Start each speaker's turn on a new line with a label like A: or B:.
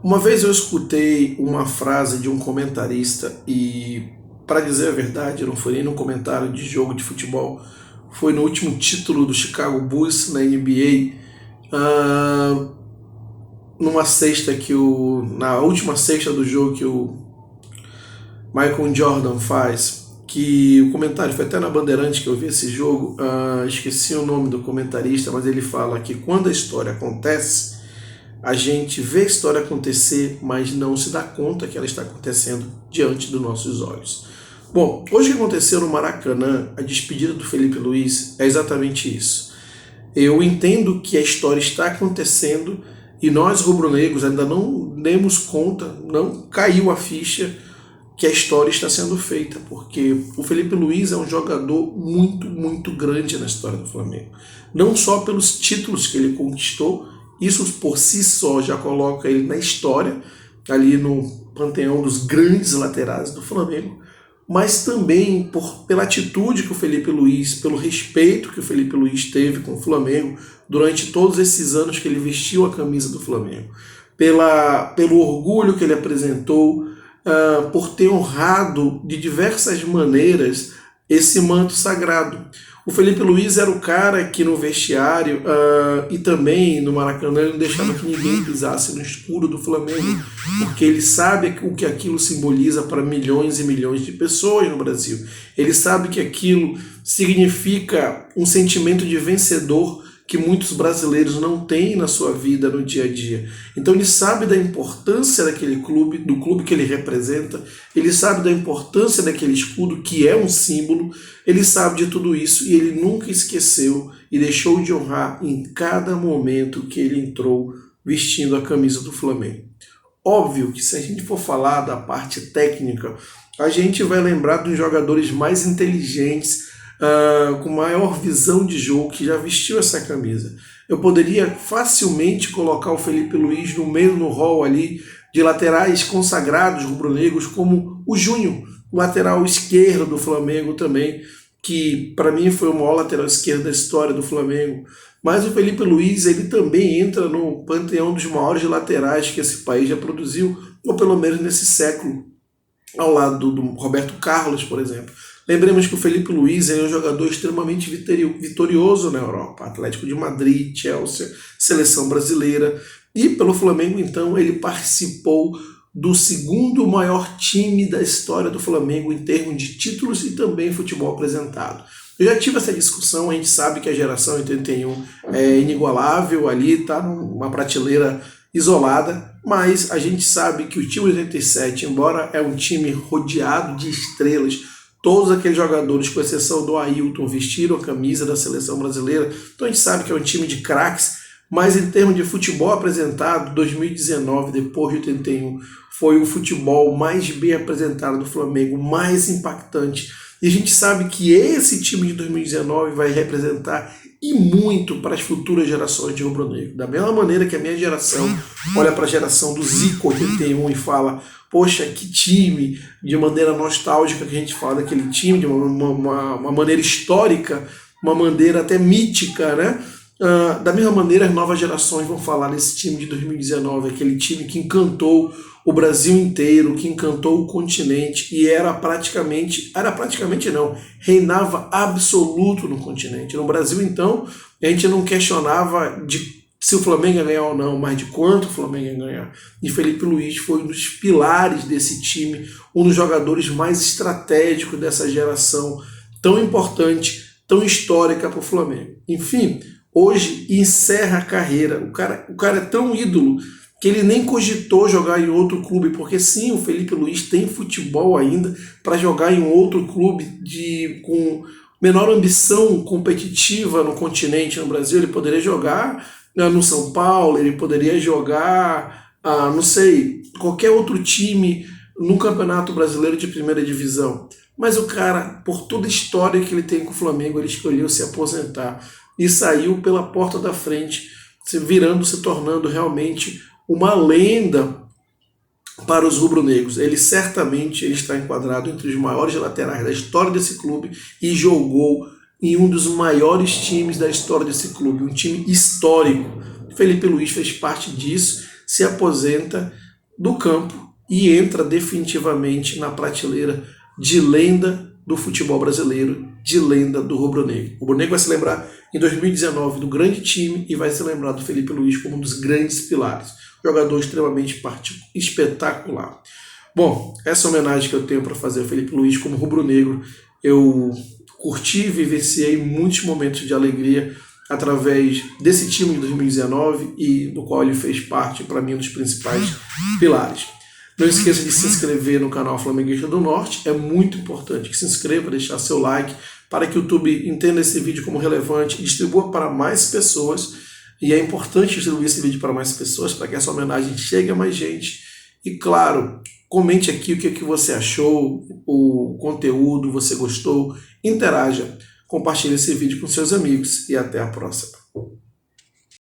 A: Uma vez eu escutei uma frase de um comentarista e, para dizer a verdade, não foi nem num comentário de jogo de futebol, foi no último título do Chicago Bulls na NBA, numa cesta na última cesta do jogo que o Michael Jordan faz, que o comentário foi até na Bandeirante que eu vi esse jogo, esqueci o nome do comentarista, mas ele fala que quando a história acontece, a gente vê a história acontecer, mas não se dá conta que ela está acontecendo diante dos nossos olhos. Bom, hoje que aconteceu no Maracanã, a despedida do Felipe Luiz é exatamente isso. Eu entendo que a história está acontecendo e nós rubro-negros ainda não demos conta, não caiu a ficha que a história está sendo feita, porque o Felipe Luiz é um jogador muito, muito grande na história do Flamengo. Não só pelos títulos que ele conquistou, isso por si só já coloca ele na história, ali no panteão dos grandes laterais do Flamengo, mas também pela atitude que o Felipe Luiz, pelo respeito que o Felipe Luiz teve com o Flamengo durante todos esses anos que ele vestiu a camisa do Flamengo, pelo orgulho que ele apresentou, por ter honrado de diversas maneiras esse manto sagrado. O Felipe Luiz era o cara que no vestiário e também no Maracanã não deixava que ninguém pisasse no escuro do Flamengo, porque ele sabe o que aquilo simboliza para milhões e milhões de pessoas no Brasil. Ele sabe que aquilo significa um sentimento de vencedor que muitos brasileiros não têm na sua vida no dia a dia. Então ele sabe da importância daquele clube, do clube que ele representa, ele sabe da importância daquele escudo que é um símbolo, ele sabe de tudo isso e ele nunca esqueceu e deixou de honrar em cada momento que ele entrou vestindo a camisa do Flamengo. Óbvio que se a gente for falar da parte técnica, a gente vai lembrar dos jogadores mais inteligentes, com maior visão de jogo que já vestiu essa camisa. Eu poderia facilmente colocar o Felipe Luiz no hall ali de laterais consagrados rubro-negros, como o Júnior, o lateral esquerdo do Flamengo também, que para mim foi o maior lateral esquerdo da história do Flamengo. Mas o Felipe Luiz ele também entra no panteão dos maiores laterais que esse país já produziu, ou pelo menos nesse século, ao lado do Roberto Carlos, por exemplo. Lembremos que o Felipe Luiz é um jogador extremamente vitorioso na Europa. Atlético de Madrid, Chelsea, seleção brasileira. E pelo Flamengo, então, ele participou do segundo maior time da história do Flamengo em termos de títulos e também futebol apresentado. Eu já tive essa discussão, a gente sabe que a geração 81 é inigualável ali, está numa prateleira isolada, mas a gente sabe que o time 87, embora é um time rodeado de estrelas, todos aqueles jogadores, com exceção do Ailton, vestiram a camisa da seleção brasileira. Então a gente sabe que é um time de craques, mas em termos de futebol apresentado, 2019, depois de 81, foi o futebol mais bem apresentado do Flamengo, mais impactante. E a gente sabe que esse time de 2019 vai representar e muito para as futuras gerações de rubro-negro. Da mesma maneira que a minha geração olha para a geração do Zico 81 e fala: poxa, que time, de maneira nostálgica que a gente fala daquele time, de uma maneira histórica, uma maneira até mítica, né? Da mesma maneira, as novas gerações vão falar desse time de 2019, aquele time que encantou o Brasil inteiro, que encantou o continente e reinava absoluto no continente. No Brasil, então, a gente não questionava se o Flamengo ia ganhar ou não, mas de quanto o Flamengo ia ganhar. E Felipe Luiz foi um dos pilares desse time, um dos jogadores mais estratégicos dessa geração tão importante, tão histórica para o Flamengo. Enfim, hoje encerra a carreira. O cara é tão ídolo que ele nem cogitou jogar em outro clube, porque sim, o Felipe Luiz tem futebol ainda para jogar em outro clube com menor ambição competitiva no continente, no Brasil. Ele poderia jogar no São Paulo, ele poderia jogar, não sei, qualquer outro time no Campeonato Brasileiro de Primeira Divisão. Mas o cara, por toda a história que ele tem com o Flamengo, ele escolheu se aposentar e saiu pela porta da frente, se tornando realmente uma lenda para os rubro-negros. Ele certamente está enquadrado entre os maiores laterais da história desse clube e jogou em um dos maiores times da história desse clube, um time histórico. Felipe Luiz fez parte disso, se aposenta, do campo e entra definitivamente na prateleira de lenda do futebol brasileiro, de lenda do rubro-negro. O rubro-negro vai se lembrar em 2019 do grande time e vai se lembrar do Felipe Luiz como um dos grandes pilares. Jogador extremamente espetacular. Bom, essa homenagem que eu tenho para fazer ao Felipe Luiz como rubro-negro, eu curti e vivenciei muitos momentos de alegria através desse time de 2019 e do qual ele fez parte, para mim, um dos principais pilares. Não esqueça de se inscrever no canal Flamenguista do Norte, é muito importante que se inscreva, deixar seu like, para que o YouTube entenda esse vídeo como relevante e distribua para mais pessoas. E é importante distribuir esse vídeo para mais pessoas, para que essa homenagem chegue a mais gente. E claro, comente aqui o que você achou, o conteúdo, você gostou, interaja, compartilhe esse vídeo com seus amigos e até a próxima.